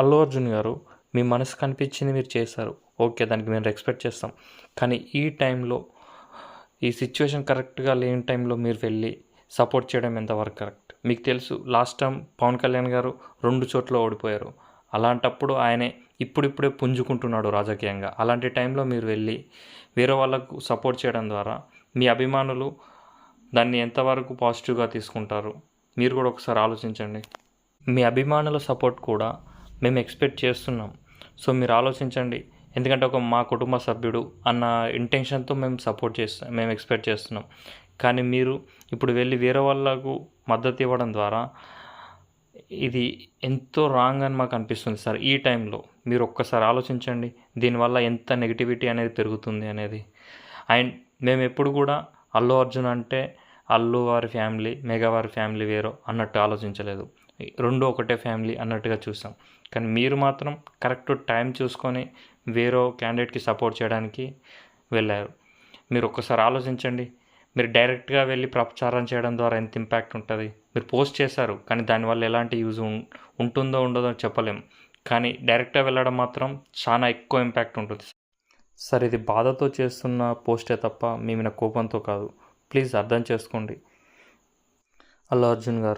అల్లు అర్జున్ గారు మీ మనసు కనిపించింది మీరు చేశారు, ఓకే, దానికి మేము రెస్పెక్ట్ చేస్తాం. కానీ ఈ టైంలో ఈ సిచ్యువేషన్ కరెక్ట్గా లేని టైంలో మీరు వెళ్ళి సపోర్ట్ చేయడం ఎంతవరకు కరెక్ట్? మీకు తెలుసు లాస్ట్ టైం పవన్ కళ్యాణ్ గారు 2 చోట్ల ఓడిపోయారు. అలాంటప్పుడు ఆయనే ఇప్పుడిప్పుడే పుంజుకుంటున్నాడు రాజకీయంగా. అలాంటి టైంలో మీరు వెళ్ళి వేరే వాళ్ళకు సపోర్ట్ చేయడం ద్వారా మీ అభిమానులు దాన్ని ఎంతవరకు పాజిటివ్గా తీసుకుంటారు? మీరు కూడా ఒకసారి ఆలోచించండి. మీ అభిమానుల సపోర్ట్ కూడా మేము ఎక్స్పెక్ట్ చేస్తున్నాం. సో మీరు ఆలోచించండి. ఎందుకంటే మా కుటుంబ సభ్యుడు అన్న ఇంటెన్షన్తో మేము ఎక్స్పెక్ట్ చేస్తున్నాం. కానీ మీరు ఇప్పుడు వెళ్ళి వేరే వాళ్ళకు మద్దతు ఇవ్వడం ద్వారా ఇది ఎంతో రాంగ్ అని మాకు అనిపిస్తుంది సార్. ఈ టైంలో మీరు ఒక్కసారి ఆలోచించండి, దీనివల్ల ఎంత నెగిటివిటీ అనేది పెరుగుతుంది అనేది. అండ్ మేము ఎప్పుడు కూడా అల్లు అర్జున్ అంటే అల్లు వారి ఫ్యామిలీ, మెగా వారి ఫ్యామిలీ వేరో అన్నట్టు ఆలోచించలేదు. 2 ఒకటే ఫ్యామిలీ అన్నట్టుగా చూసాం. కానీ మీరు మాత్రం కరెక్ట్ టైం చూసుకొని వేరే క్యాండిడేట్కి సపోర్ట్ చేయడానికి వెళ్ళారు. మీరు ఒక్కసారి ఆలోచించండి. మీరు డైరెక్ట్గా వెళ్ళి ప్రచారం చేయడం ద్వారా ఎంత ఇంపాక్ట్ ఉంటుంది? మీరు పోస్ట్ చేశారు, కానీ దానివల్ల ఎలాంటి యూజ్ ఉంటుందో ఉండదో చెప్పలేం. కానీ డైరెక్ట్గా వెళ్ళడం మాత్రం చాలా ఎక్కువ ఇంపాక్ట్ ఉంటుంది సార్. ఇది బాధతో చేస్తున్న పోస్టే తప్ప మీ మీద కోపంతో కాదు. ప్లీజ్ అర్థం చేసుకోండి అల్లు అర్జున్ గారు.